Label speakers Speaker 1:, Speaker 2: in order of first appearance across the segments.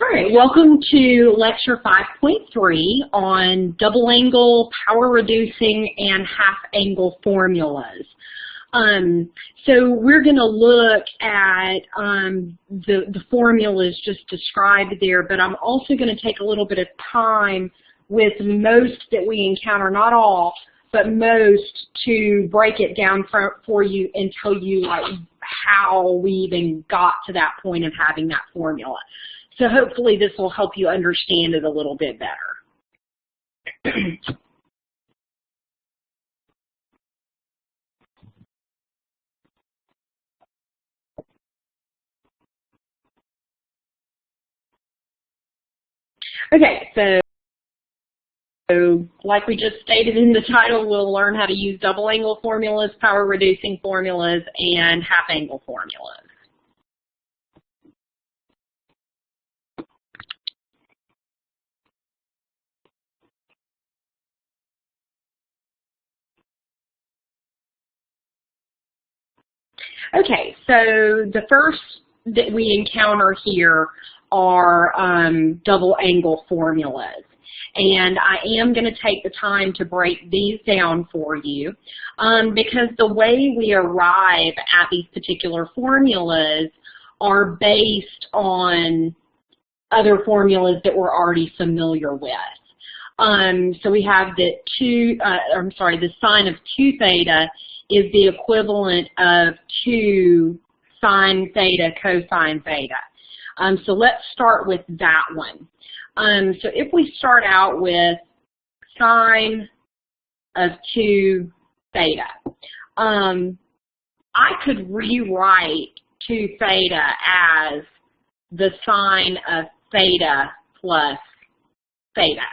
Speaker 1: All right, welcome to lecture 5.3 on double angle, power reducing, and half angle formulas. So we're going to look at the formulas just described there, but I'm also going to take a little bit of time with most that we encounter, not all, but most, to break it down for you and tell you like how we even got to that point of having that formula. So hopefully this will help you understand it a little bit better. Okay, so like we just stated in the title, we'll learn how to use double angle formulas, power reducing formulas, and half angle formulas. Okay, so the first that we encounter here are double angle formulas. And I am going to take the time to break these down for you because the way we arrive at these particular formulas are based on other formulas that we're already familiar with. So we have the the sine of 2 theta is the equivalent of 2 sine theta cosine theta. So let's start with that one. So if we start out with sine of 2 theta, I could rewrite 2 theta as the sine of theta plus theta.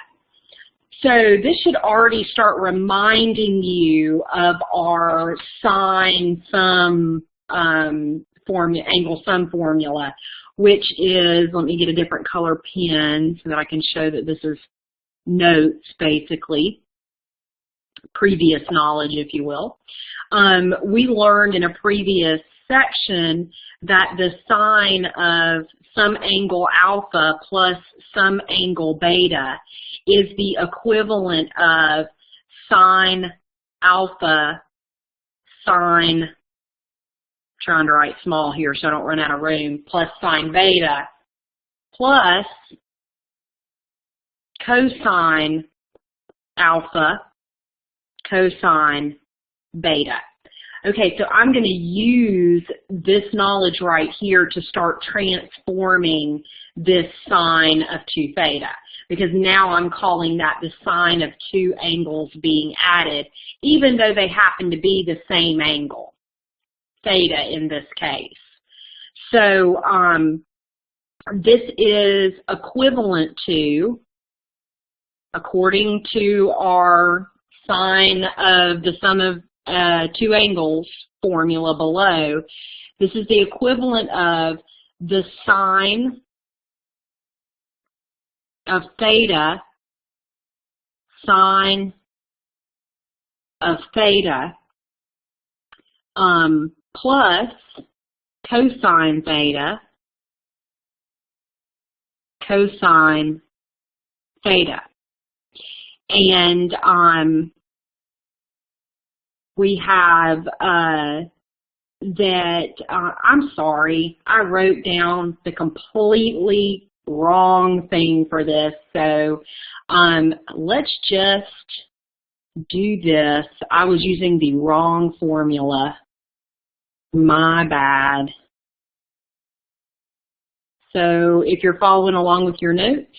Speaker 1: So this should already start reminding you of our sine sum angle sum formula, which is, let me get a different color pen so that I can show that this is notes, basically, previous knowledge, if you will. We learned in a previous section that the sine of some angle alpha plus some angle beta is the equivalent of sine alpha sine, trying to write small here so I don't run out of room, plus sine beta plus cosine alpha cosine beta. Okay, so I'm going to use this knowledge right here to start transforming this sine of 2 theta, because now I'm calling that the sine of 2 angles being added, even though they happen to be the same angle, theta in this case. So this is equivalent to, according to our sine of the sum of 2 angles formula below, this is the equivalent of the sine of theta sine of theta plus cosine theta cosine theta. And we have I'm sorry, I wrote down the completely wrong thing for this, so let's just do this. I was using the wrong formula. My bad. So if you're following along with your notes,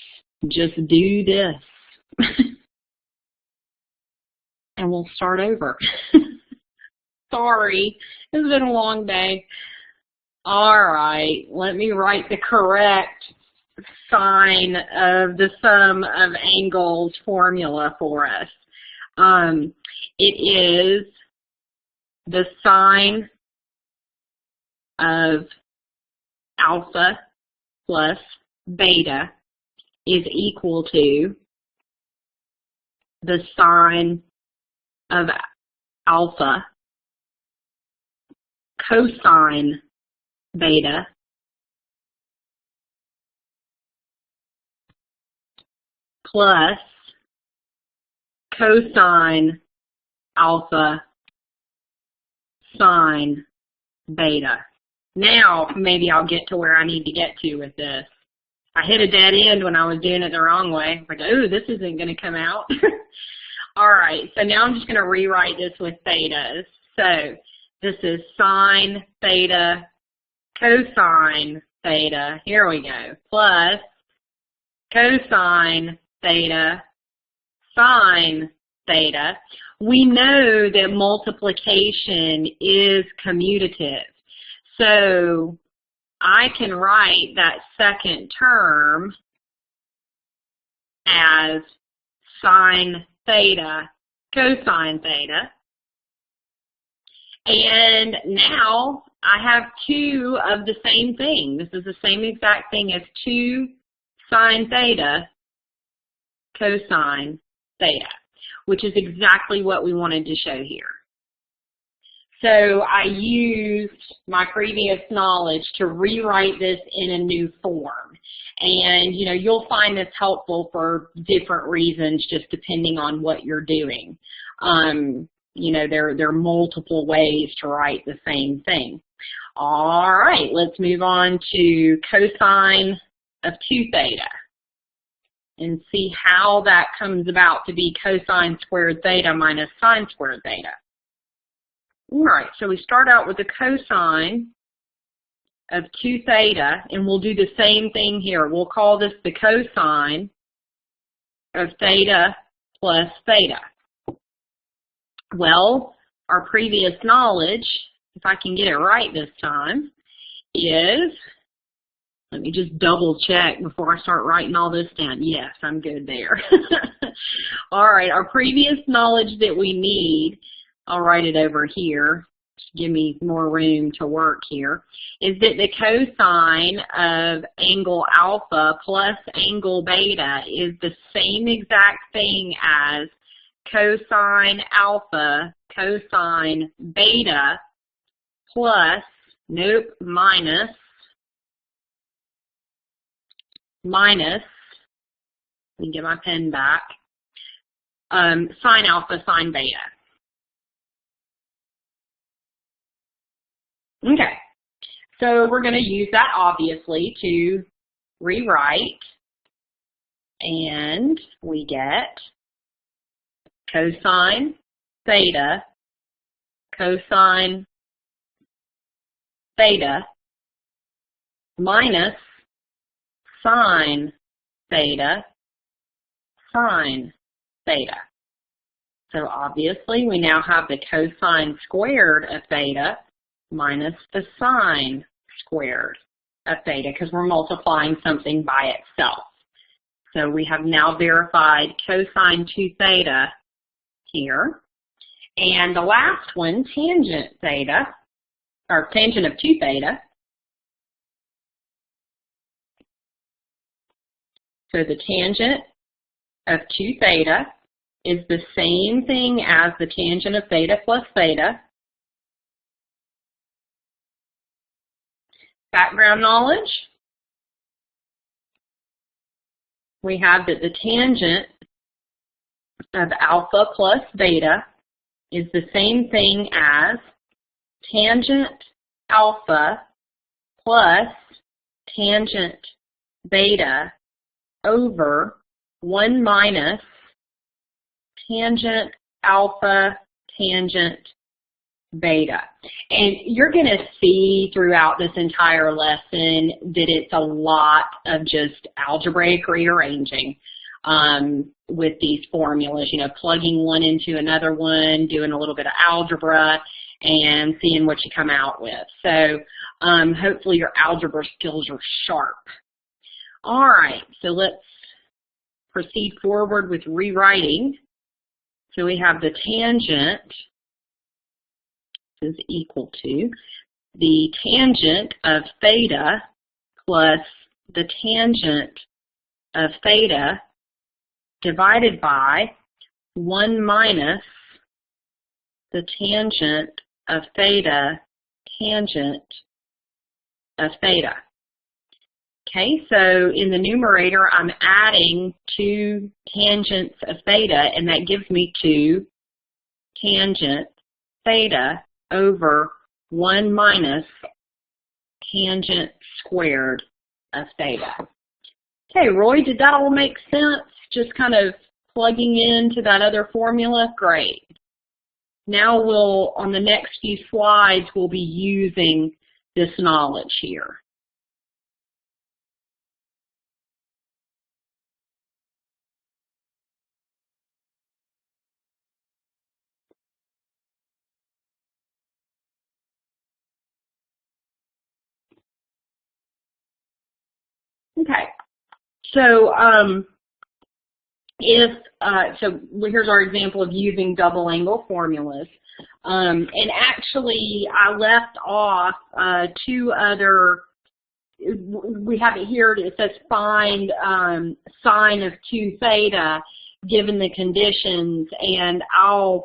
Speaker 1: just do this. And we'll start over. Sorry, it's been a long day. All right, let me write the correct sine of the sum of angles formula for us. It is the sine of alpha plus beta is equal to the sine of alpha cosine beta plus cosine alpha sine beta. Now maybe I'll get to where I need to get to with this. I hit a dead end when I was doing it the wrong way. Like, oh, this isn't going to come out. All right, so now I'm just going to rewrite this with thetas. So this is sine theta cosine theta. Here we go. Plus cosine theta sine theta. We know that multiplication is commutative. So I can write that second term as sine theta cosine theta. And now I have two of the same thing. This is the same exact thing as 2 sine theta cosine theta, which is exactly what we wanted to show here. So I used my previous knowledge to rewrite this in a new form. And, you know, you'll find this helpful for different reasons, just depending on what you're doing. You know, there are multiple ways to write the same thing. All right, let's move on to cosine of 2 theta and see how that comes about to be cosine squared theta minus sine squared theta. All right, so we start out with the cosine of 2 theta, and we'll do the same thing here. We'll call this the cosine of theta plus theta. Well, our previous knowledge, if I can get it right this time, is, let me just double check before I start writing all this down. Yes, I'm good there. All right, our previous knowledge that we need, I'll write it over here, just give me more room to work here, is that the cosine of angle alpha plus angle beta is the same exact thing as cosine alpha cosine beta plus, nope, minus, let me get my pen back, sine alpha sine beta. Okay, so we're going to use that obviously to rewrite, and we get cosine theta cosine theta minus sine theta sine theta. So obviously we now have the cosine squared of theta minus the sine squared of theta because we're multiplying something by itself. So we have now verified cosine 2 theta here. And the last one, tangent theta, or tangent of 2 theta. So the tangent of 2 theta is the same thing as the tangent of theta plus theta. Background knowledge. We have that the tangent of alpha plus beta is the same thing as tangent alpha plus tangent beta over 1 minus tangent alpha tangent beta. And you're going to see throughout this entire lesson that it's a lot of just algebraic rearranging with these formulas, you know, plugging one into another one, doing a little bit of algebra, and seeing what you come out with. So hopefully your algebra skills are sharp. All right, so let's proceed forward with rewriting. So we have the tangent is equal to the tangent of theta plus the tangent of theta divided by 1 minus the tangent of theta tangent of theta. Okay, so in the numerator, I'm adding 2 tangents of theta, and that gives me 2 tangent theta over 1 minus tangent squared of theta. Okay, Roy, did that all make sense? Just kind of plugging into that other formula? Great. Now on the next few slides, we'll be using this knowledge here. Okay, so here's our example of using double angle formulas. And actually, I left off 2 other. We have it here. It says find sine of 2 theta given the conditions, and I'll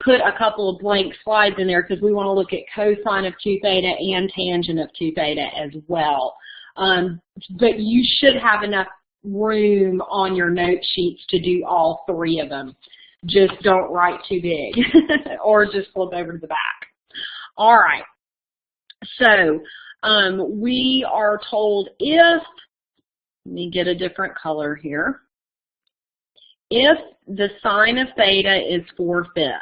Speaker 1: put a couple of blank slides in there because we want to look at cosine of 2 theta and tangent of 2 theta as well. But you should have enough room on your note sheets to do all 3 of them. Just don't write too big or just flip over to the back. All right. So we are told let me get a different color here. If the sine of theta is 4/5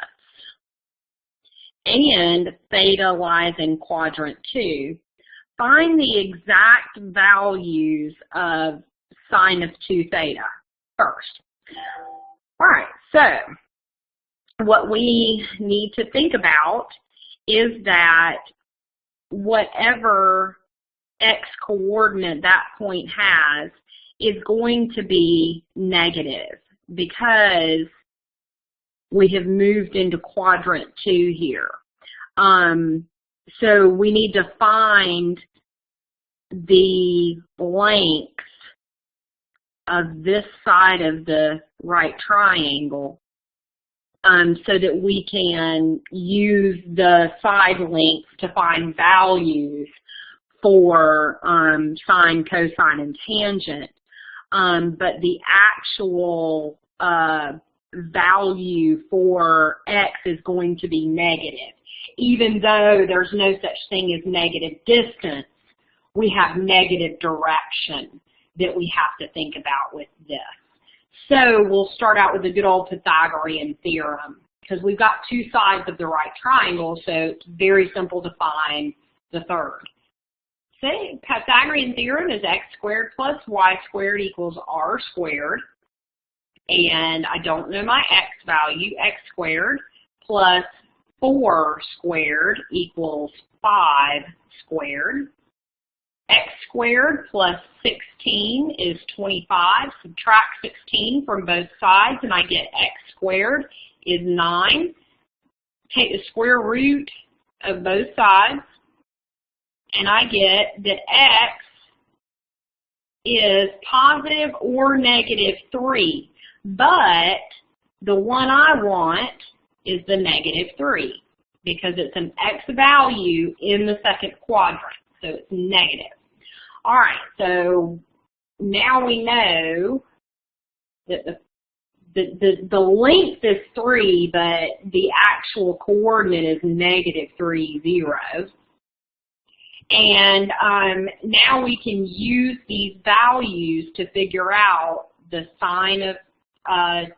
Speaker 1: and theta lies in quadrant 2, find the exact values of sine of 2 theta first. All right, so what we need to think about is that whatever x coordinate that point has is going to be negative because we have moved into quadrant 2 here. So we need to find the length of this side of the right triangle so that we can use the side lengths to find values for sine, cosine, and tangent. But the actual value for x is going to be negative. Even though there's no such thing as negative distance, we have negative direction that we have to think about with this. So we'll start out with the good old Pythagorean theorem because we've got 2 sides of the right triangle, so it's very simple to find the third. Say Pythagorean theorem is x squared plus y squared equals r squared. And I don't know my x value. X squared plus 4 squared equals 5 squared. X squared plus 16 is 25. Subtract 16 from both sides and I get x squared is 9. Take the square root of both sides and I get that x is positive or negative 3. But the one I want is the negative 3 because it's an x value in the second quadrant, so it's negative. All right, so now we know that the length is 3, but the actual coordinate is negative 3, 0. And now we can use these values to figure out the sine of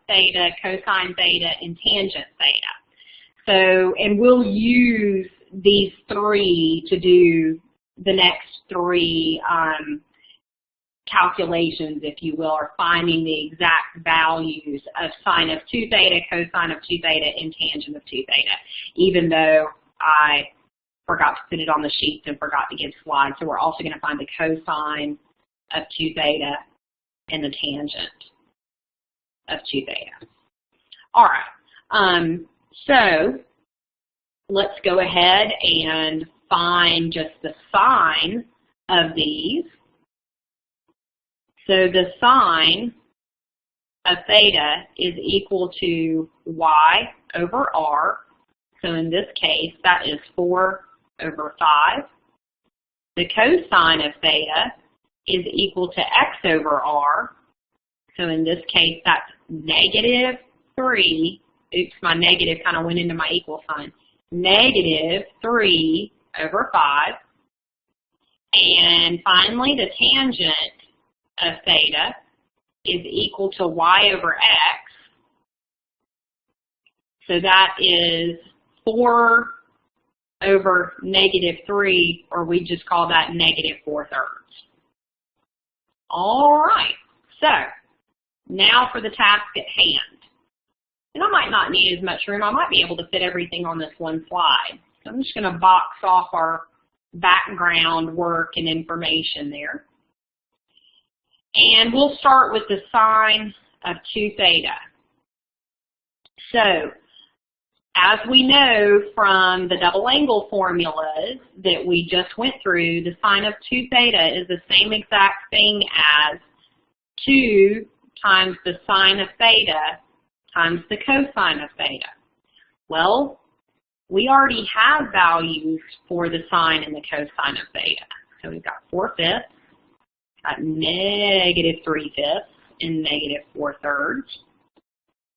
Speaker 1: theta, cosine theta, and tangent theta. So, and we'll use these 3 to do the next 3 calculations, if you will, or finding the exact values of sine of 2 theta, cosine of 2 theta, and tangent of 2 theta, even though I forgot to put it on the sheets and forgot to give slides. So we're also going to find the cosine of 2 theta and the tangent of 2 theta. All right, so let's go ahead and find just the sine of these. So the sine of theta is equal to y over r. So in this case, that is 4 over 5. the cosine of theta is equal to x over r. So in this case, that's -3. Oops, my negative kind of went into my equal sign. -3 over 5. And finally, the tangent of theta is equal to y over x. So that is 4 over -3, or we just call that -4/3. All right, so now for the task at hand. And I might not need as much room. I might be able to fit everything on this one slide. So I'm just going to box off our background work and information there. And we'll start with the sine of 2 theta. So, as we know from the double angle formulas that we just went through, the sine of 2 theta is the same exact thing as 2 times the sine of theta times the cosine of theta. Well, we already have values for the sine and the cosine of theta. So we've got 4/5, got -3/5, and -4/3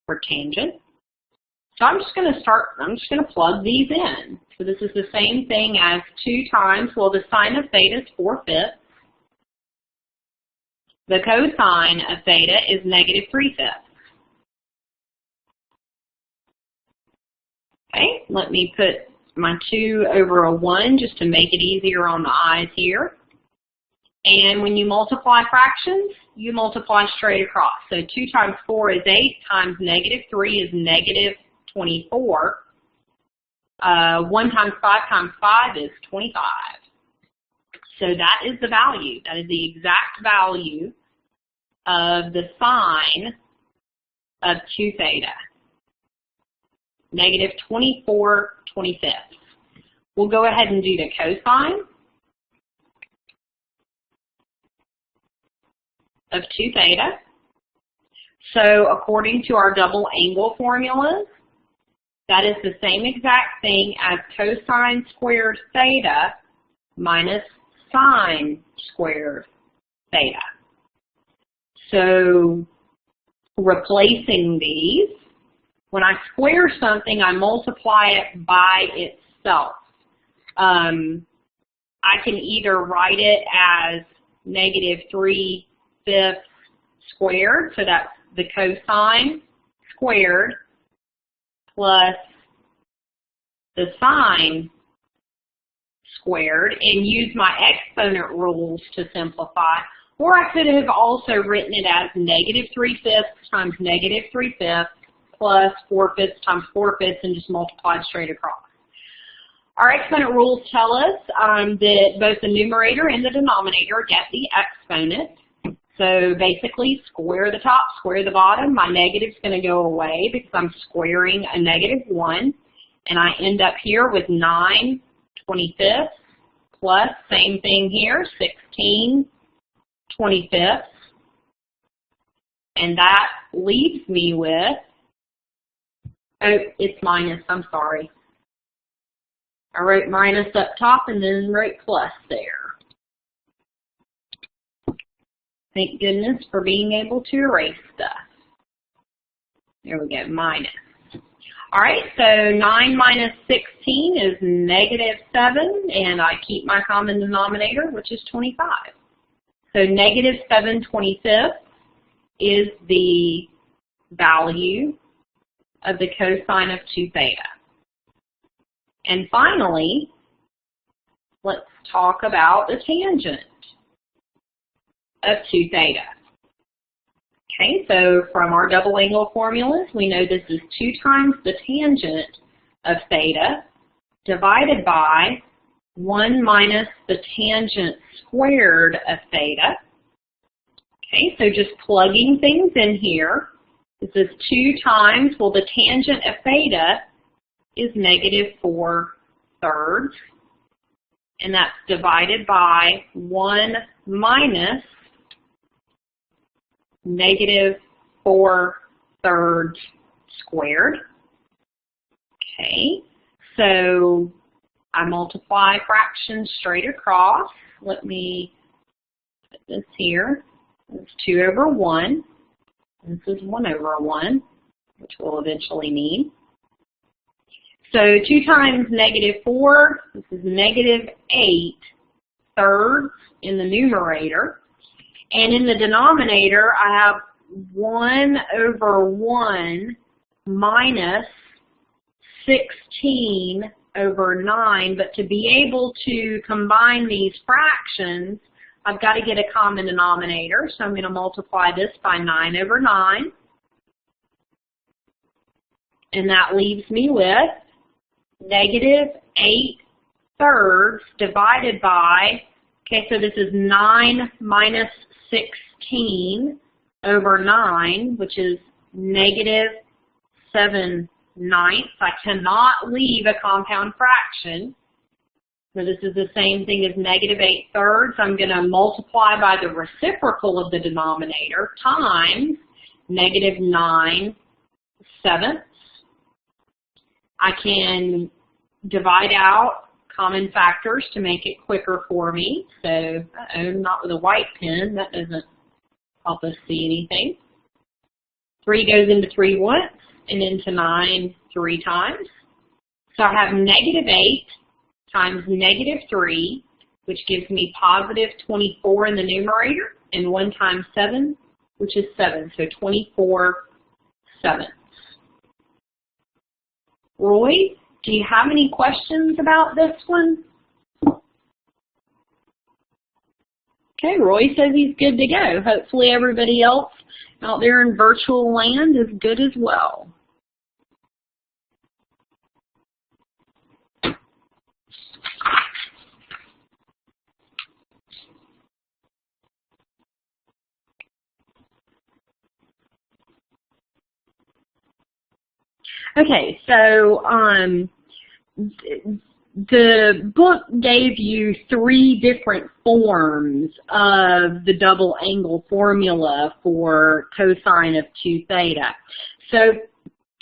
Speaker 1: for tangent. So I'm just going to plug these in. So this is the same thing as 2 times, well, the sine of theta is 4/5. The cosine of theta is -3/5. Okay, let me put my 2 over a 1 just to make it easier on the eyes here. And when you multiply fractions, you multiply straight across. So 2 times 4 is 8, times -3 is -24. 1 times 5 is 25. So that is the value. That is the exact value of the sine of 2 theta. -24/25. We'll go ahead and do the cosine of 2 theta. So according to our double angle formulas, that is the same exact thing as cosine squared theta minus sine squared theta. So replacing these, when I square something, I multiply it by itself. I can either write it as -3/5 squared, so that's the cosine squared plus the sine squared, and use my exponent rules to simplify. Or I could have also written it as -3/5 times -3/5 plus 4/5 times 4/5 and just multiply straight across. Our exponent rules tell us that both the numerator and the denominator get the exponent. So basically, square the top, square the bottom. My negative's going to go away because I'm squaring a -1. And I end up here with 9/25 plus, same thing here, 16/25. And that leaves me with, oh, it's minus, I'm sorry. I wrote minus up top and then wrote plus there. Thank goodness for being able to erase stuff. There we go, minus. All right, so 9 minus 16 is -7, and I keep my common denominator, which is 25. So -7/25 is the value of the cosine of 2 theta. And finally, let's talk about the tangent of 2 theta. Okay, so from our double angle formulas, we know this is 2 times the tangent of theta divided by 1 minus the tangent squared of theta. Okay, so just plugging things in here. This is 2 times, well, the tangent of theta is -4/3, and that's divided by 1 minus -4/3 squared. Okay, so I multiply fractions straight across. let me put this here. It's 2 over 1. This is 1 over 1, which we'll eventually need. So 2 times -4, this is -8 thirds in the numerator. And in the denominator, I have 1 over 1 minus 16 over 9. But to be able to combine these fractions, I've got to get a common denominator. So I'm going to multiply this by 9 over 9. And that leaves me with -8 thirds divided by, okay, so this is 9 minus 16 over 9, which is -7/9. I cannot leave a compound fraction. So this is the same thing as -8 thirds. I'm going to multiply by the reciprocal of the denominator times -9/7. I can divide out common factors to make it quicker for me. So, not with a white pen. That doesn't help us see anything. 3 goes into 3 once and into 9 3 times. So I have -8 times -3, which gives me +24 in the numerator, and 1 times 7, which is 7. So 24/7. Roy, do you have any questions about this one? Okay, Roy says he's good to go. Hopefully everybody else out there in virtual land is good as well. Okay, so the book gave you 3 different forms of the double angle formula for cosine of 2 theta. So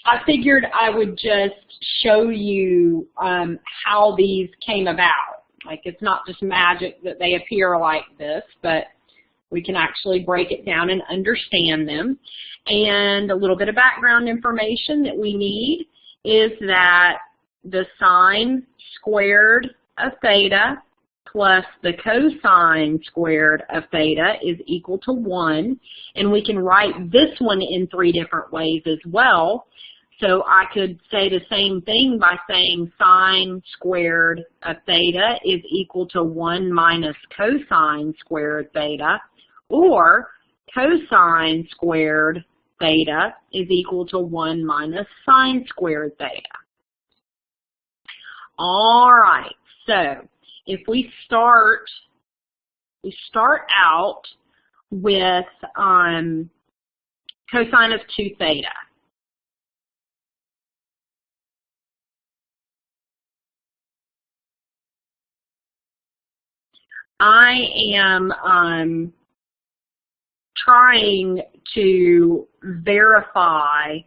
Speaker 1: I figured I would just show you how these came about. Like, it's not just magic that they appear like this, but we can actually break it down and understand them. And a little bit of background information that we need is that the sine squared of theta plus the cosine squared of theta is equal to 1. And we can write this one in 3 different ways as well. So I could say the same thing by saying sine squared of theta is equal to 1 minus cosine squared theta, or cosine squared theta is equal to 1 minus sine squared theta. All right, so if we start out with cosine of 2 theta. I am trying to verify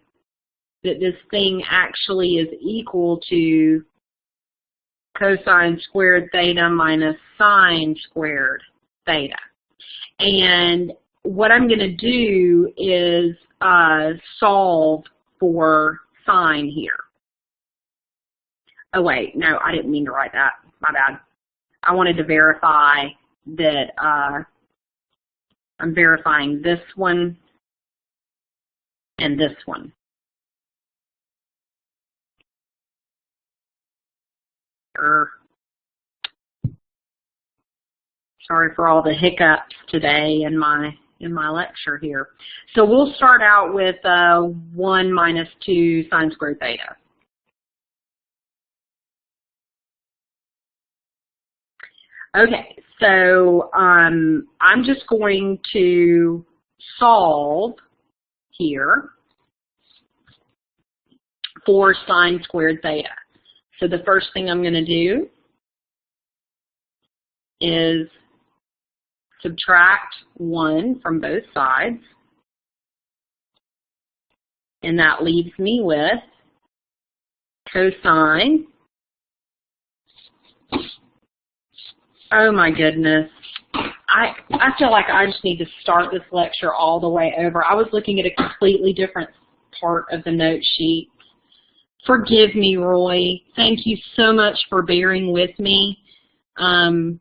Speaker 1: that this thing actually is equal to cosine squared theta minus sine squared theta. And what I'm going to do is solve for sine here. Oh wait, no, I didn't mean to write that. My bad. I wanted to verify that I'm verifying this one and this one. Sorry for all the hiccups today in my lecture here. So we'll start out with 1 minus 2 sine squared theta. Okay, so I'm just going to solve here for sine squared theta. So the first thing I'm going to do is subtract 1 from both sides, and that leaves me with cosine Oh my goodness. I feel like I just need to start this lecture all the way over. I was looking at a completely different part of the note sheet. Forgive me, Roy. Thank you so much for bearing with me. I'm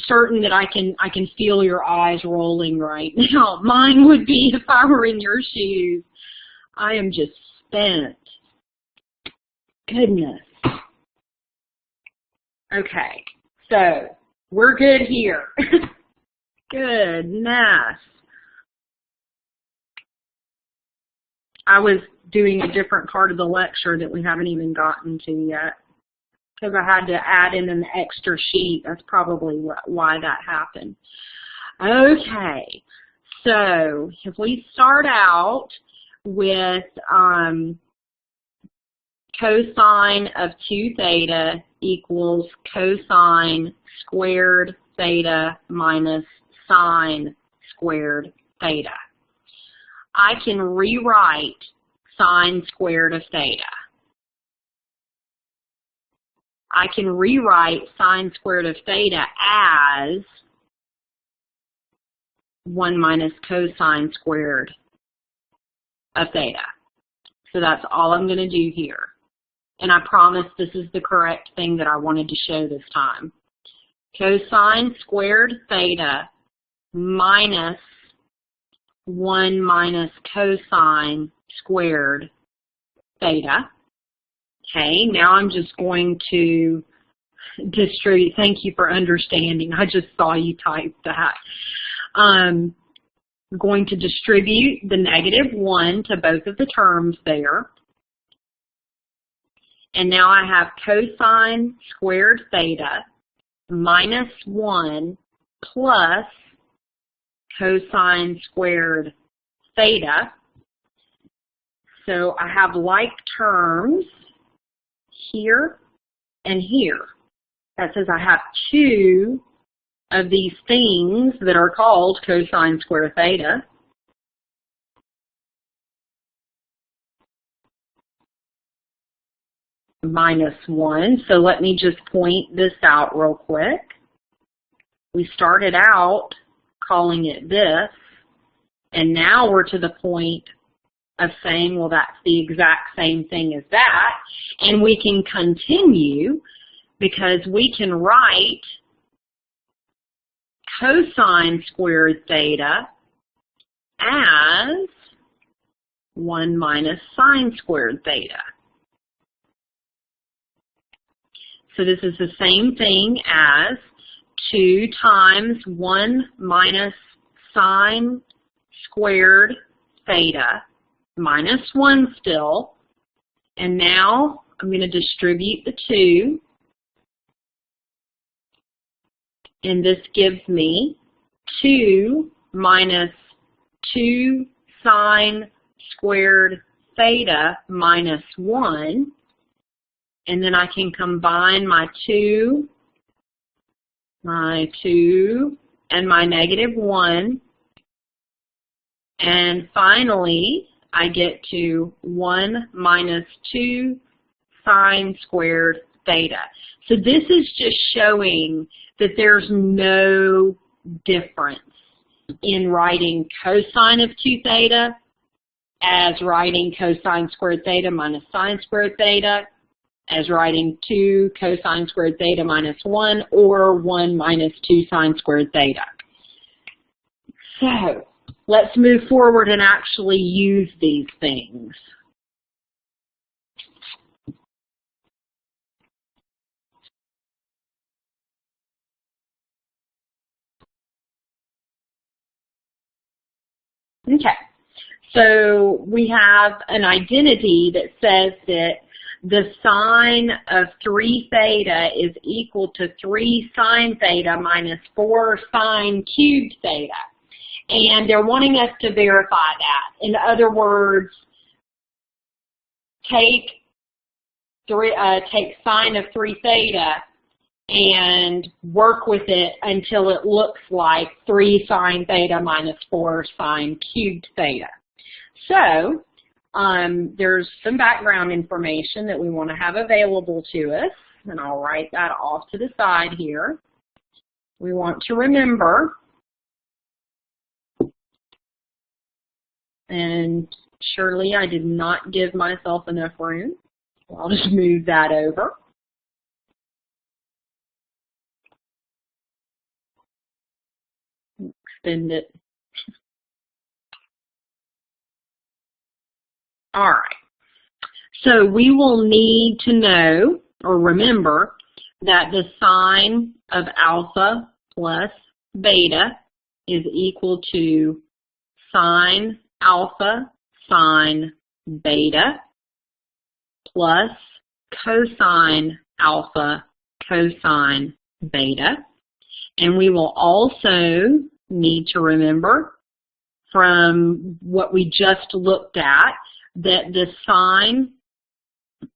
Speaker 1: certain that I can feel your eyes rolling right now. Mine would be if I were in your shoes. I am just spent. Goodness. Okay, so we're good here. Goodness. I was doing a different part of the lecture that we haven't even gotten to yet because I had to add in an extra sheet. That's probably why that happened. Okay, so if we start out with cosine of 2 theta equals cosine squared theta minus sine squared theta. I can rewrite sine squared of theta. I can rewrite sine squared of theta as 1 minus cosine squared of theta. So that's all I'm going to do here. And I promise this is the correct thing that I wanted to show this time. Cosine squared theta minus 1 minus cosine squared theta. Okay, now I'm just going to distribute. Thank you for understanding. I just saw you type that. I'm going to distribute the -1 to both of the terms there. And now I have cosine squared theta minus 1 plus cosine squared theta. So I have like terms here and here. That says I have 2 of these things that are called cosine squared theta. Minus 1. So let me just point this out real quick. We started out calling it this, and now we're to the point of saying, well, that's the exact same thing as that, and we can continue because we can write cosine squared theta as 1 minus sine squared theta. So this is the same thing as 2 times 1 minus sine squared theta minus 1 still. And now I'm going to distribute the 2. And this gives me 2 minus 2 sine squared theta minus 1. And then I can combine my 2, and my -1. And finally, I get to 1 minus 2 sine squared theta. So this is just showing that there's no difference in writing cosine of 2 theta as writing cosine squared theta minus sine squared theta, as writing 2 cosine squared theta minus 1, or 1 minus 2 sine squared theta. So let's move forward and actually use these things. Okay, so we have an identity that says that the sine of 3 theta is equal to 3 sine theta minus 4 sine cubed theta. And they're wanting us to verify that. In other words, take sine of 3 theta and work with it until it looks like 3 sine theta minus 4 sine cubed theta. So there's some background information that we want to have available to us and I'll write that off to the side here. We want to remember, and surely I did not give myself enough room. I'll just move that over. Extend it. All right. So we will need to know or remember that the sine of alpha plus beta is equal to sine alpha sine beta plus cosine alpha cosine beta. And we will also need to remember from what we just looked at that the sine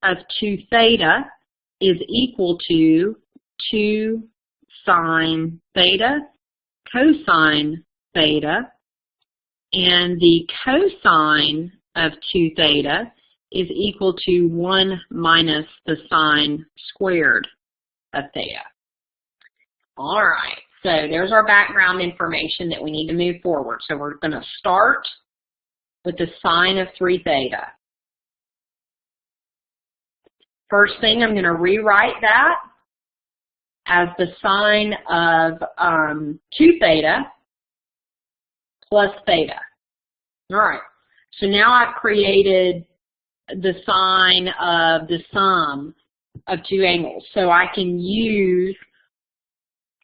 Speaker 1: of 2 theta is equal to 2 sine theta cosine theta, and the cosine of 2 theta is equal to 1 minus the sine squared of theta. All right, so there's our background information that we need to move forward. So we're going to start with the sine of 3 theta. First thing, I'm going to rewrite that as the sine of 2 theta plus theta. All right, so now I've created the sine of the sum of 2 angles. So I can use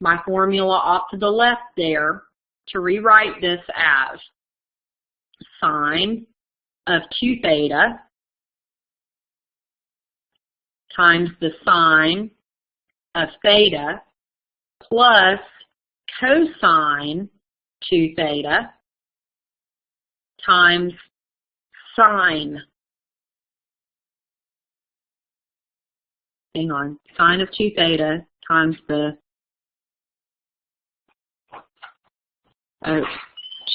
Speaker 1: my formula off to the left there to rewrite this as sine of 2 theta times the sine of theta plus cosine 2 theta times sine. Hang on, sine of 2 theta times the, oh,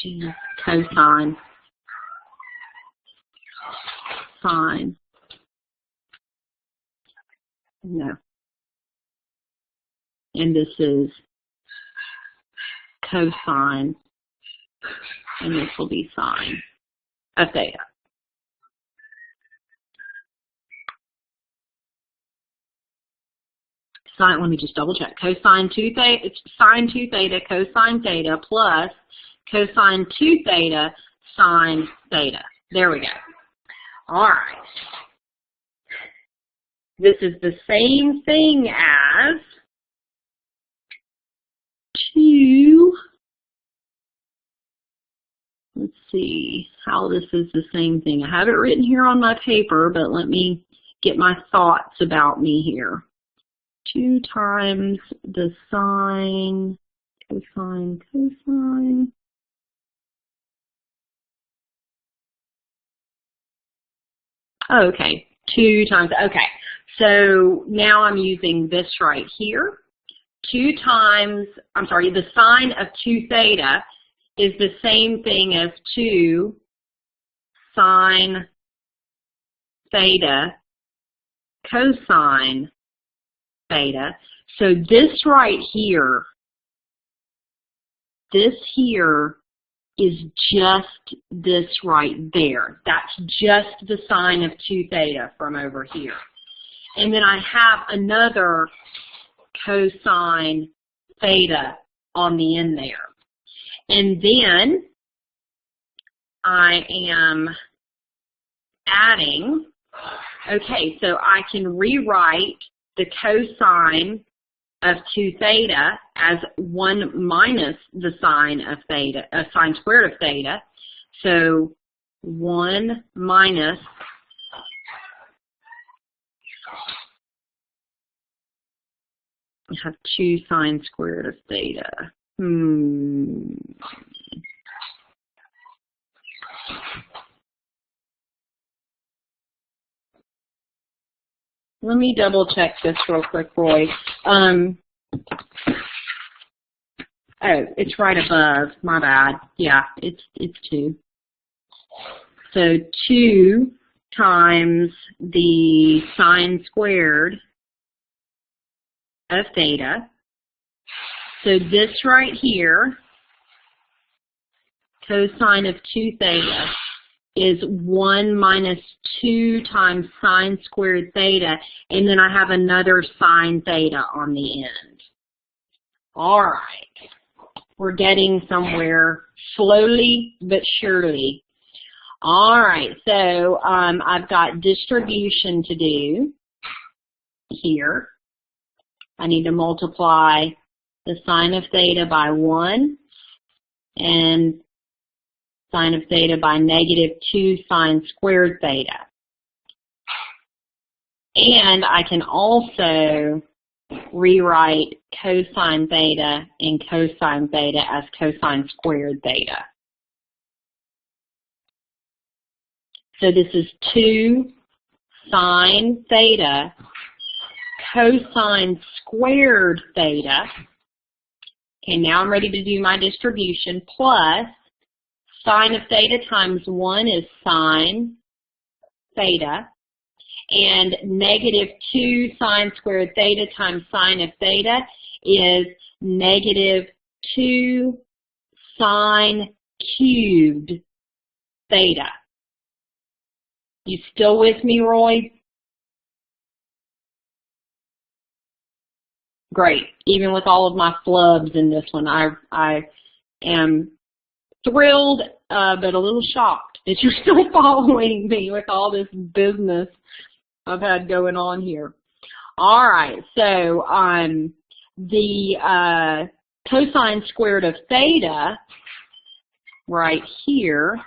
Speaker 1: geez, cosine, sine. No. And this is cosine, and this will be sine of theta. Sine, let me just double check. Cosine 2 theta, sine 2 theta, cosine theta plus cosine 2 theta, sine theta. There we go. All right. This is the same thing as 2, let's see how this is the same thing. I have it written here on my paper, but let me get my thoughts about me here. 2 times the sine, cosine, cosine. Oh, okay, 2 times, okay. So now I'm using this right here. 2 times, I'm sorry, the sine of 2 theta is the same thing as 2 sine theta cosine theta. So this right here, this here is just this right there. That's just the sine of 2 theta from over here. And then I have another cosine theta on the end there. And then I am adding, okay, so I can rewrite the cosine of 2 theta as 1 minus the sine of theta, sine squared of theta. So 1 minus I have 2 sine squared of theta. Let me double check this real quick, Roy. Oh, it's right above. My bad. Yeah, it's 2. So 2 times the sine squared of theta. So this right here, cosine of 2 theta, is 1 minus 2 times sine squared theta, and then I have another sine theta on the end. All right. We're getting somewhere slowly but surely. All right, so I've got distribution to do here. I need to multiply the sine of theta by 1 and sine of theta by negative 2 sine squared theta. And I can also rewrite cosine theta and cosine theta as cosine squared theta. So this is 2 sine theta cosine squared theta. Okay, now I'm ready to do my distribution, plus sine of theta times 1 is sine theta, and negative 2 sine squared theta times sine of theta is negative 2 sine cubed theta. You still with me, Roy? Great. Even with all of my flubs in this one, I am thrilled, but a little shocked that you're still following me with all this business I've had going on here. All right, so the cosine squared of theta right here,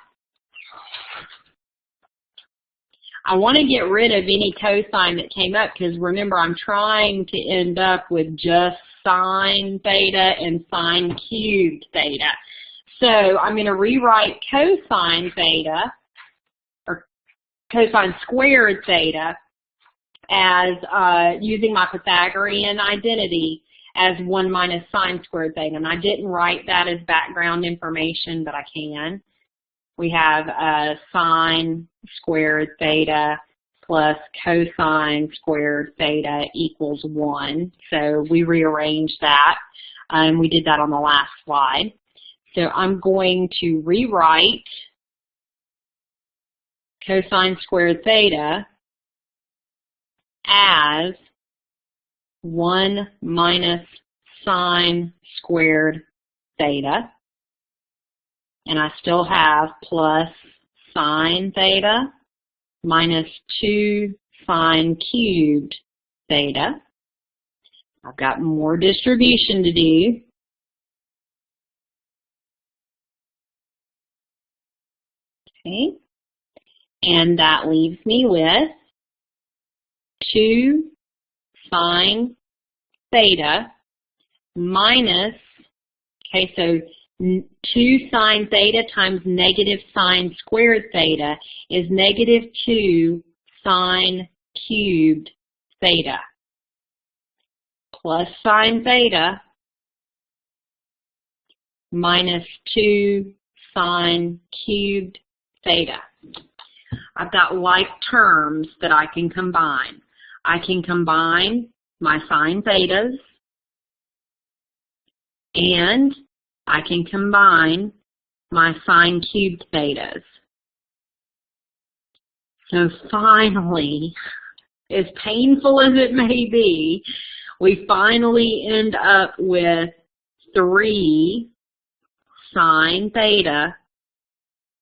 Speaker 1: I want to get rid of any cosine that came up because remember I'm trying to end up with just sine theta and sine cubed theta. So I'm going to rewrite cosine theta or cosine squared theta as using my Pythagorean identity as 1 minus sine squared theta. And I didn't write that as background information, but I can. We have sine squared theta plus cosine squared theta equals 1. So we rearranged that, and we did that on the last slide. So I'm going to rewrite cosine squared theta as 1 minus sine squared theta. And I still have plus sine theta minus 2 sine cubed theta. I've got more distribution to do. Okay. And that leaves me with 2 sine theta minus, okay, so 2 sine theta times negative sine squared theta is negative 2 sine cubed theta plus sine theta minus 2 sine cubed theta. I've got like terms that I can combine. I can combine my sine thetas and I can combine my sine cubed thetas. So finally, as painful as it may be, we finally end up with 3 sine theta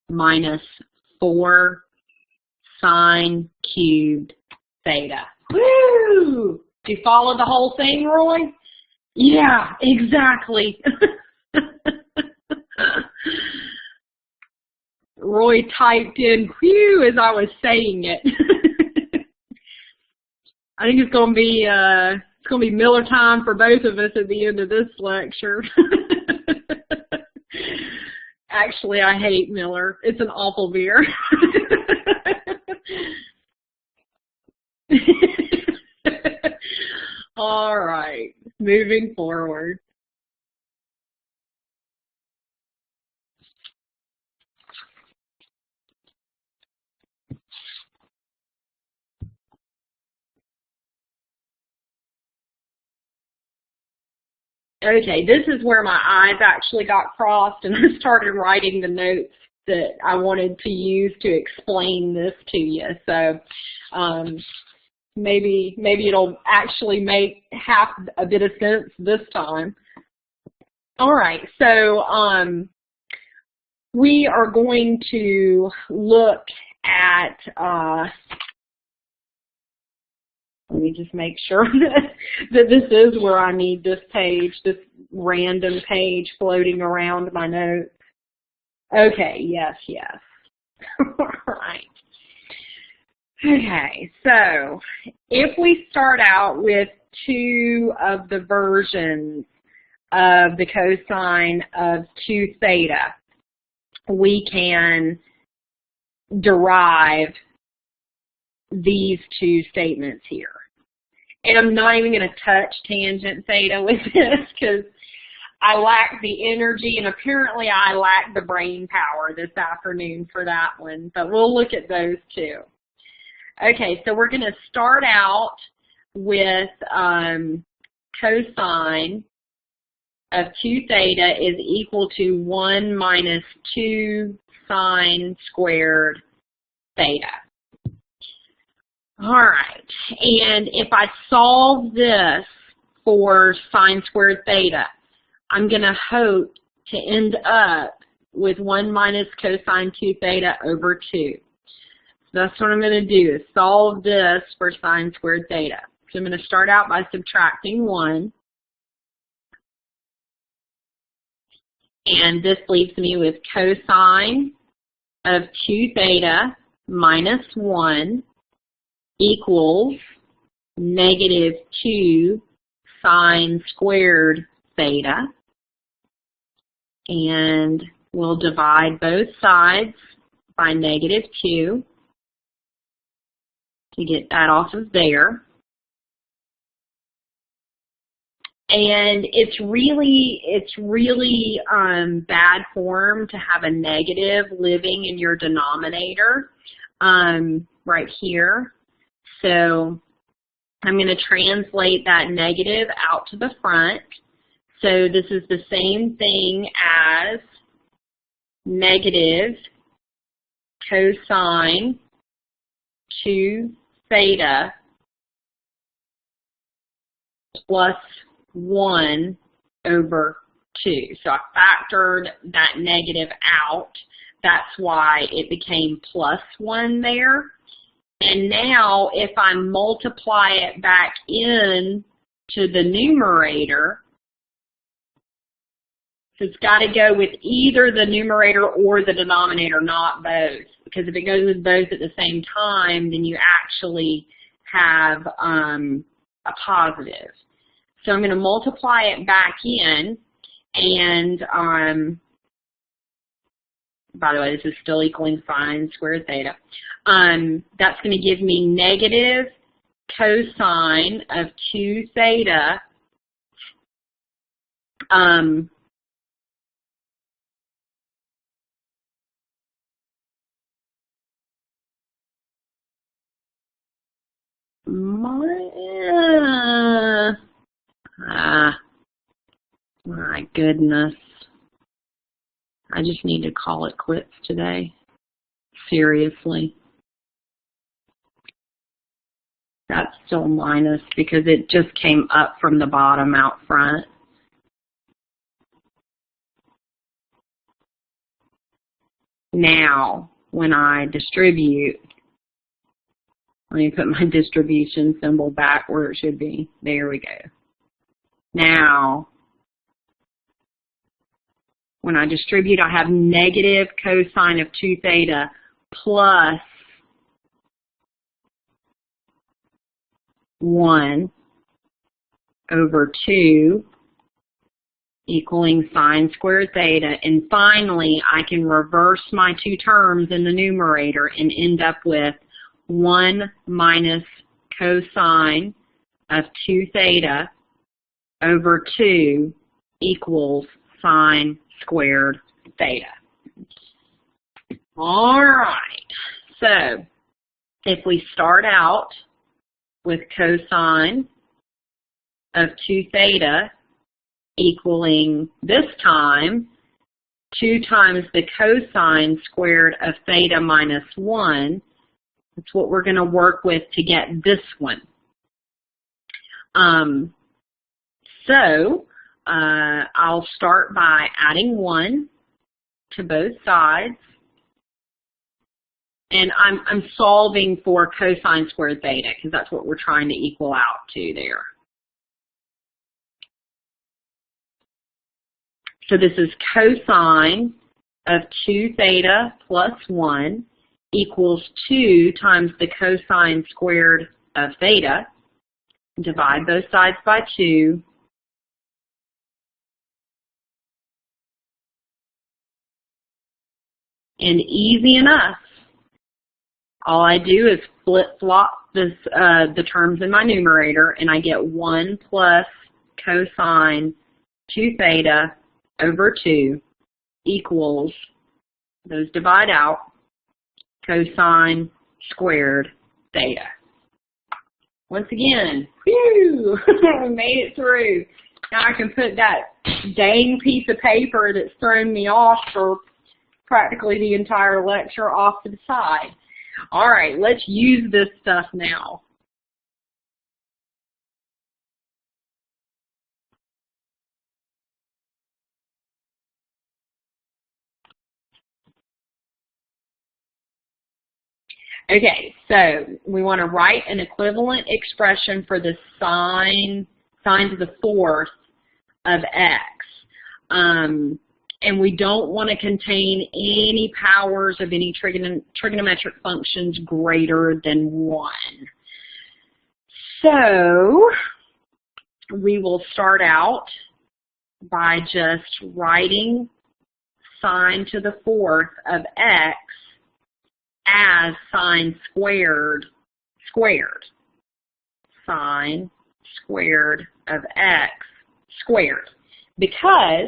Speaker 1: minus 4 sine cubed theta. Woo! Do you follow the whole thing, Roy? Yeah, exactly. Roy typed in "whew" as I was saying it. I think it's gonna be Miller time for both of us at the end of this lecture. Actually, I hate Miller. It's an awful beer. All right, moving forward. Okay, this is where my eyes actually got crossed and I started writing the notes that I wanted to use to explain this to you. So maybe it'll actually make half a bit of sense this time. All right, so we are going to look at, let me just make sure that this is where I need this page, this random page floating around my notes. Okay, yes. All right. Okay, so if we start out with two of the versions of the cosine of 2 theta, we can derive these two statements here. And I'm not even going to touch tangent theta with this because I lack the energy, and apparently I lack the brain power this afternoon for that one, but we'll look at those two. Okay, so we're going to start out with cosine of 2 theta is equal to 1 minus 2 sine squared theta. All right, and if I solve this for sine squared theta, I'm going to hope to end up with 1 minus cosine 2 theta over 2. So that's what I'm going to do, is solve this for sine squared theta. So I'm going to start out by subtracting 1. And this leaves me with cosine of 2 theta minus 1 equals negative 2 sine squared theta. And we'll divide both sides by negative 2 to get that off of there. And it's really bad form to have a negative living in your denominator right here. So I'm going to translate that negative out to the front. So this is the same thing as negative cosine 2 theta plus 1 over 2. So I factored that negative out. That's why it became plus 1 there. And now if I multiply it back in to the numerator, so it's got to go with either the numerator or the denominator, not both. Because if it goes with both at the same time, then you actually have a positive. So I'm going to multiply it back in, and by the way, this is still equaling sine squared theta. That's going to give me negative cosine of 2 theta my goodness. I just need to call it quits today. Seriously. That's still minus because it just came up from the bottom out front. Now, when I distribute, let me put my distribution symbol back where it should be. There we go. Now, when I distribute, I have negative cosine of 2 theta plus 1 over 2 equaling sine squared theta. And finally, I can reverse my 2 terms in the numerator and end up with 1 minus cosine of 2 theta over 2 equals sine squared theta. All right, so if we start out with cosine of 2 theta equaling this time 2 times the cosine squared of theta minus 1. That's what we're going to work with to get this one. I'll start by adding 1 to both sides. And I'm solving for cosine squared theta because that's what we're trying to equal out to there. So this is cosine of 2 theta plus 1 equals 2 times the cosine squared of theta. Divide both sides by 2. And easy enough. All I do is flip-flop the terms in my numerator, and I get 1 plus cosine 2 theta over 2 equals, those divide out, cosine squared theta. Once again, whew, we made it through. Now I can put that dang piece of paper that's thrown me off for practically the entire lecture off to the side. All right, let's use this stuff now. Okay, so we want to write an equivalent expression for the sine to the fourth of x. And we don't want to contain any powers of any trigonometric functions greater than 1. So we will start out by just writing sine to the fourth of x as sine squared squared. Sine squared of x squared. Because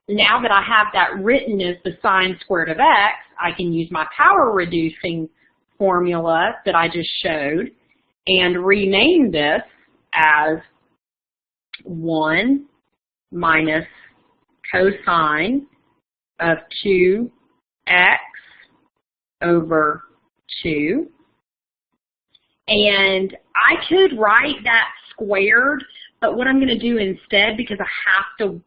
Speaker 1: now that I have that written as the sine squared of x, I can use my power reducing formula that I just showed and rename this as 1 minus cosine of 2x over 2. And I could write that squared, but what I'm going to do instead, because I have to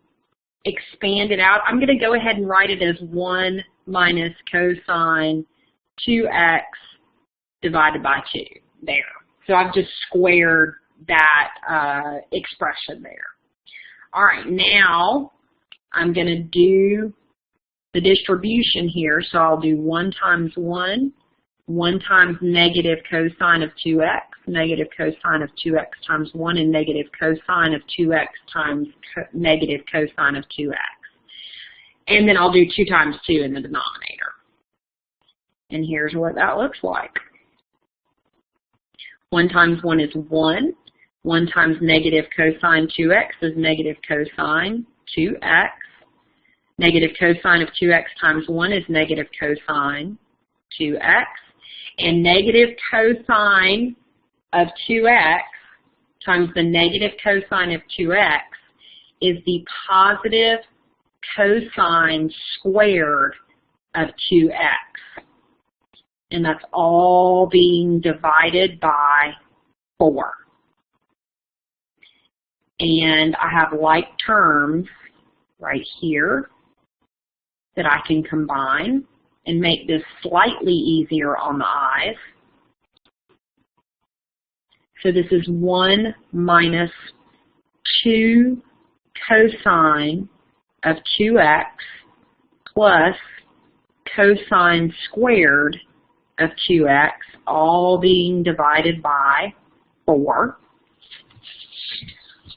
Speaker 1: expand it out, I'm going to go ahead and write it as 1 minus cosine 2x divided by 2 there. So I've just squared that expression there. All right, now I'm going to do the distribution here. So I'll do 1 times 1, 1 times negative cosine of 2x, negative cosine of 2x times 1, and negative cosine of 2x times negative cosine of 2x. And then I'll do 2 times 2 in the denominator. And here's what that looks like. 1 times 1 is 1. 1 times negative cosine 2x is negative cosine 2x. Negative cosine of 2x times 1 is negative cosine 2x. And negative cosine of 2x times the negative cosine of 2x is the positive cosine squared of 2x. And that's all being divided by 4. And I have like terms right here that I can combine and make this slightly easier on the eyes. So this is 1 minus 2 cosine of 2x plus cosine squared of 2x, all being divided by 4.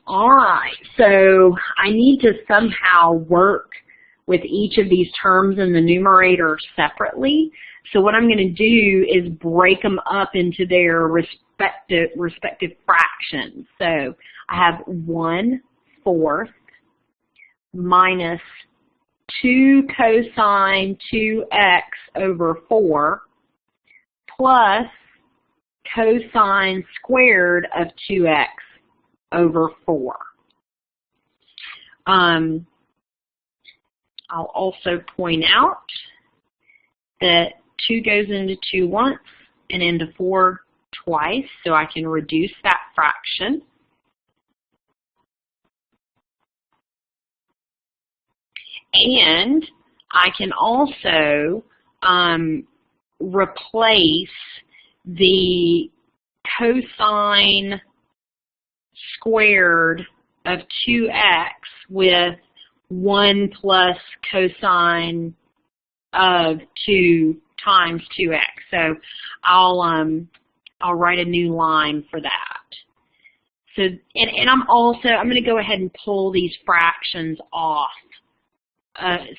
Speaker 1: All right, so I need to somehow work with each of these terms in the numerator separately. So what I'm going to do is break them up into their respective fractions. So I have 1/4 minus 2 cosine 2x over 4 plus cosine squared of 2x over 4. I'll also point out that 2 goes into 2 once and into 4 twice, so I can reduce that fraction. And I can also replace the cosine squared of 2x with 1 plus cosine of 2 times 2x. So I'll write a new line for that. So and I'm going to go ahead and pull these fractions off.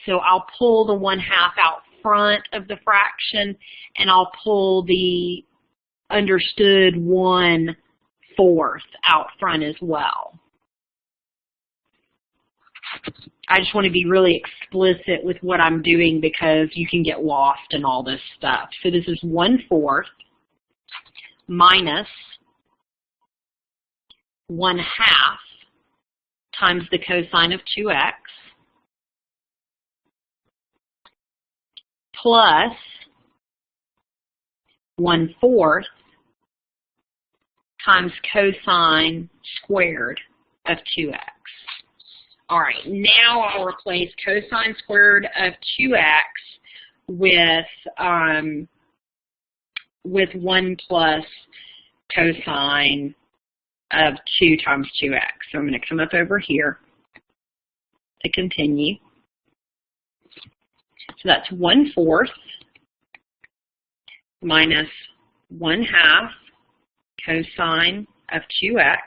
Speaker 1: So I'll pull the 1/2 out front of the fraction, and I'll pull the understood 1/4 out front as well. I just want to be really explicit with what I'm doing because you can get lost in all this stuff. So this is 1/4 minus 1/2 times the cosine of 2x plus 1/4 times cosine squared of 2x. All right, now I'll replace cosine squared of 2x with 1 plus cosine of 2 times 2x. So I'm going to come up over here to continue. So that's 1/4 minus 1/2 cosine of 2x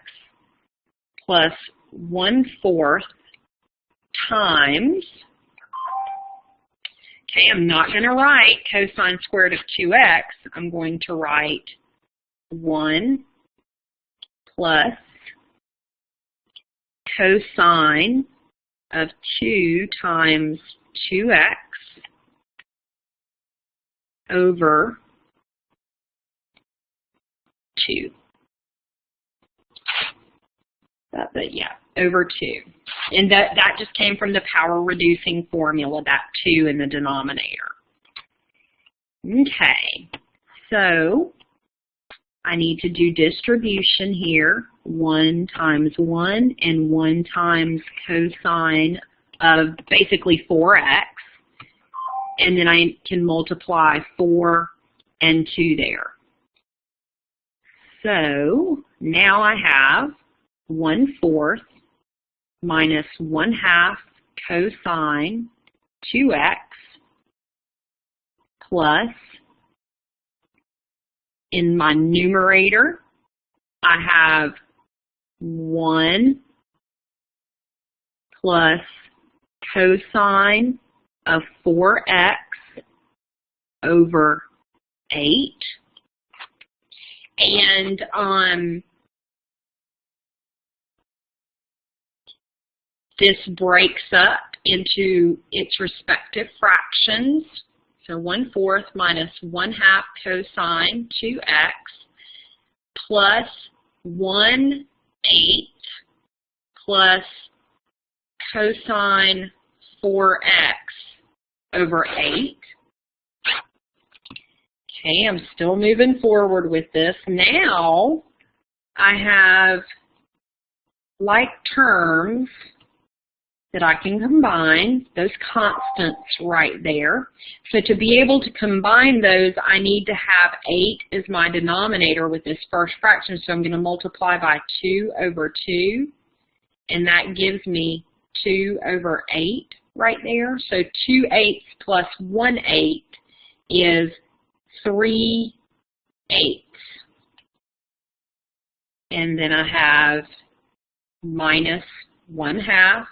Speaker 1: plus 1/4 times, okay, I'm not going to write cosine squared of 2x. I'm going to write 1 plus cosine of 2 times 2x over 2. But yeah, over 2. And that just came from the power reducing formula, that 2 in the denominator. Okay, so I need to do distribution here. 1 times 1 and 1 times cosine of basically 4x. And then I can multiply 4 and 2 there. So now I have 1/4 minus 1/2 cosine 2x plus, in my numerator, I have 1 plus cosine of 4x over 8. And this breaks up into its respective fractions. So 1/4 minus 1/2 cosine 2x plus 1/8 plus cosine 4x over 8. Okay, I'm still moving forward with this. Now I have like terms that I can combine, those constants right there. So to be able to combine those, I need to have 8 as my denominator with this first fraction. So I'm going to multiply by 2 over 2, and that gives me 2 over 8 right there. So 2/8 plus 1/8 is 3/8. And then I have minus 1/2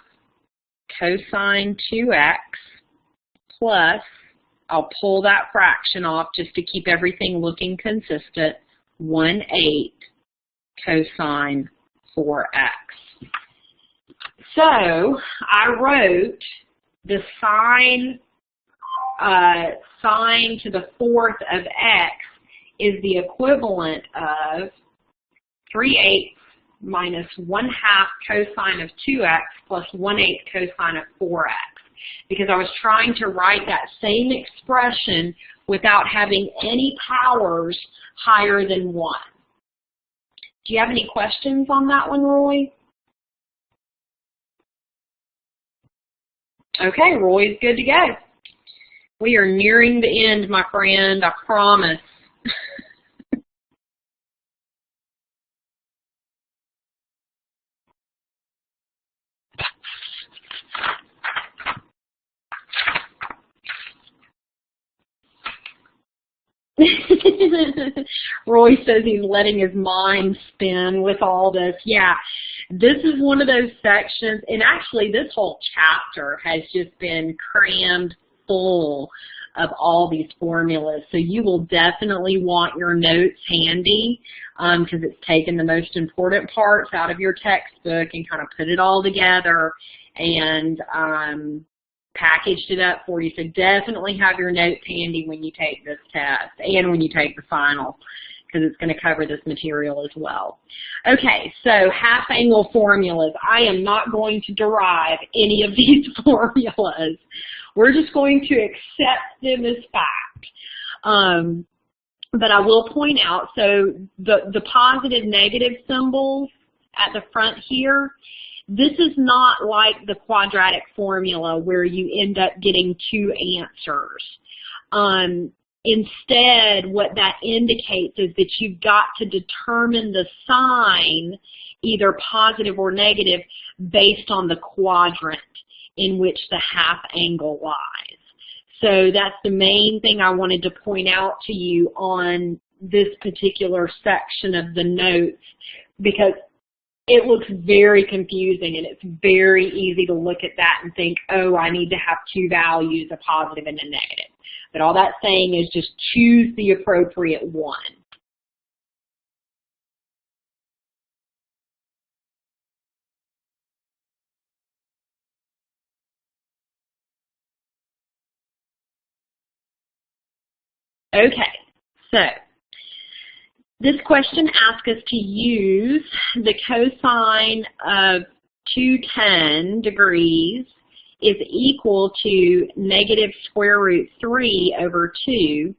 Speaker 1: cosine 2x plus, I'll pull that fraction off just to keep everything looking consistent, 1/8 cosine 4x. So I wrote the sine to the 4th of x is the equivalent of 3/8 minus 1/2 cosine of 2x plus 1/8 cosine of 4x, because I was trying to write that same expression without having any powers higher than 1. Do you have any questions on that one, Roy? Okay, Roy's good to go. We are nearing the end, my friend, I promise. Roy says he's letting his mind spin with all this. Yeah, this is one of those sections, and actually this whole chapter has just been crammed full of all these formulas. So you will definitely want your notes handy because it's taken the most important parts out of your textbook and kind of put it all together and packaged it up for you. So definitely have your notes handy when you take this test and when you take the final, because it's going to cover this material as well. Okay, so half angle formulas. I am not going to derive any of these formulas. We're just going to accept them as fact. But I will point out, so the positive negative symbols at the front here, this is not like the quadratic formula where you end up getting 2 answers. Instead, what that indicates is that you've got to determine the sign, either positive or negative, based on the quadrant in which the half angle lies. So that's the main thing I wanted to point out to you on this particular section of the notes, because it looks very confusing and it's very easy to look at that and think, oh, I need to have 2 values, a positive and a negative. But all that's saying is just choose the appropriate one. Okay, so this question asks us to use the cosine of 210 degrees is equal to negative square root 3 over 2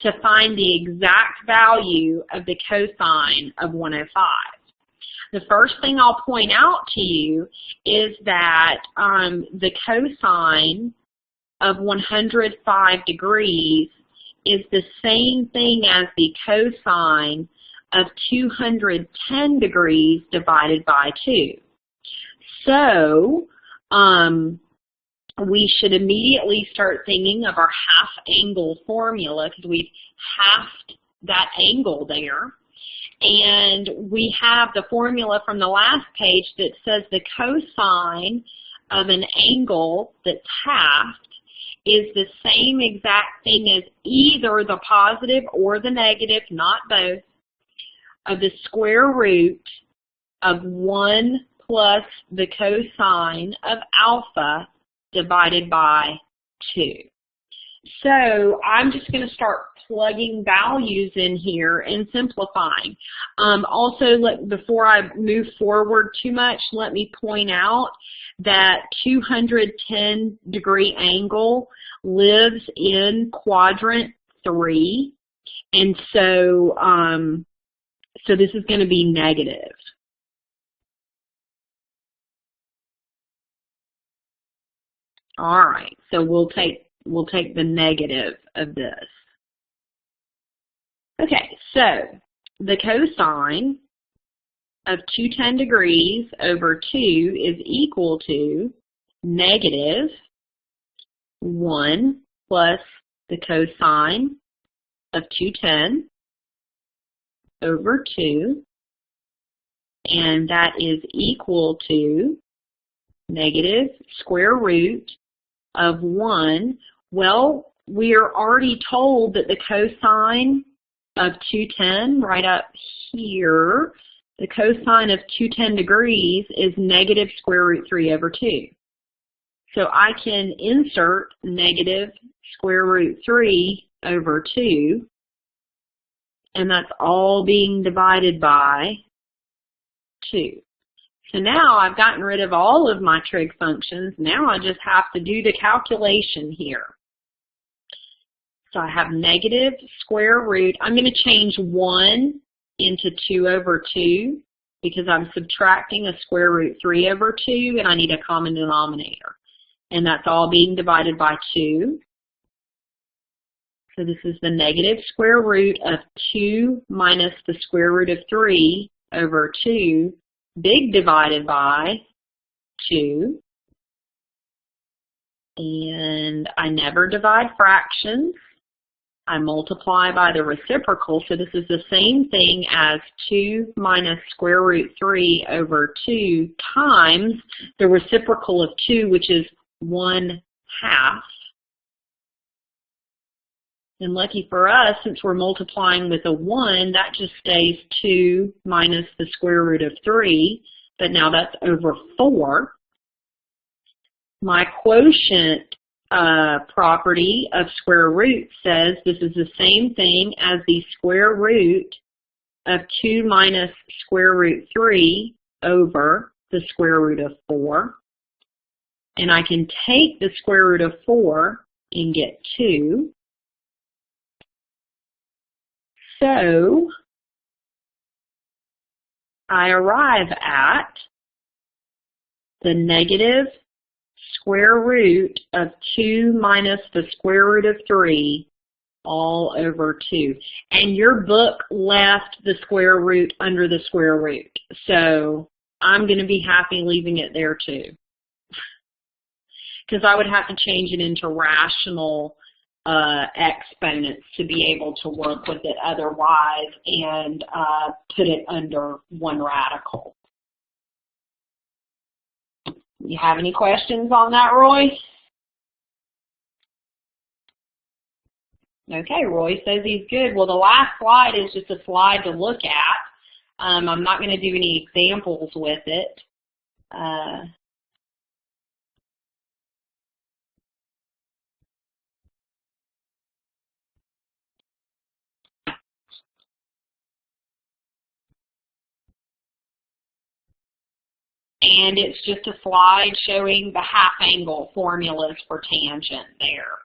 Speaker 1: to find the exact value of the cosine of 105. The first thing I'll point out to you is that the cosine of 105 degrees is the same thing as the cosine of 210 degrees divided by 2. So we should immediately start thinking of our half angle formula, because we've halved that angle there. And we have the formula from the last page that says the cosine of an angle that's halved is the same exact thing as either the positive or the negative, not both, of the square root of 1 plus the cosine of alpha divided by 2. So I'm just going to start plugging values in here and simplifying. Also, before I move forward too much, let me point out that 210 degree angle lives in quadrant 3, and so so this is going to be negative. All right, so we'll take the negative of this. Okay, so the cosine of 210 degrees over 2 is equal to negative 1 plus the cosine of 210 over 2, and that is equal to negative square root of 1. Well, we are already told that the cosine of 210, right up here, the cosine of 210 degrees is negative square root 3 over 2. So I can insert negative square root 3 over 2, and that's all being divided by 2. So now I've gotten rid of all of my trig functions. Now I just have to do the calculation here. So I have negative square root. I'm going to change 1 into 2 over 2 because I'm subtracting a square root 3 over 2 and I need a common denominator. And that's all being divided by 2. So this is the negative square root of 2 minus the square root of 3 over 2, big divided by 2. And I never divide fractions. I multiply by the reciprocal, so this is the same thing as 2 minus square root 3 over 2 times the reciprocal of 2, which is 1/2. And lucky for us, since we're multiplying with a 1, that just stays 2 minus the square root of 3, but now that's over 4. My quotient property of square root says this is the same thing as the square root of 2 minus square root 3 over the square root of 4. And I can take the square root of 4 and get 2. So I arrive at the negative square root of 2 minus the square root of 3 all over 2. And your book left the square root under the square root. So I'm going to be happy leaving it there too. Because I would have to change it into rational exponents to be able to work with it otherwise and put it under one radical. You have any questions on that, Roy? Okay, Roy says he's good. Well, the last slide is just a slide to look at. I'm not going to do any examples with it. And it's just a slide showing the half-angle formulas for tangent there.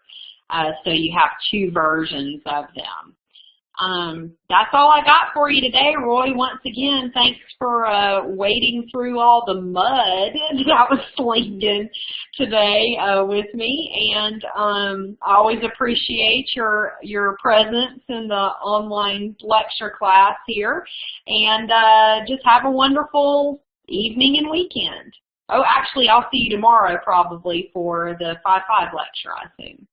Speaker 1: So you have 2 versions of them. That's all I got for you today, Roy. Once again, thanks for wading through all the mud that I was slinging today with me. And I always appreciate your presence in the online lecture class here. And just have a wonderful evening and weekend. Oh, actually, I'll see you tomorrow probably for the 5-5 lecture, I assume.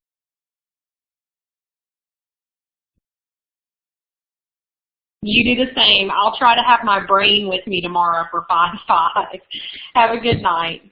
Speaker 1: You do the same. I'll try to have my brain with me tomorrow for 5-5. Have a good night.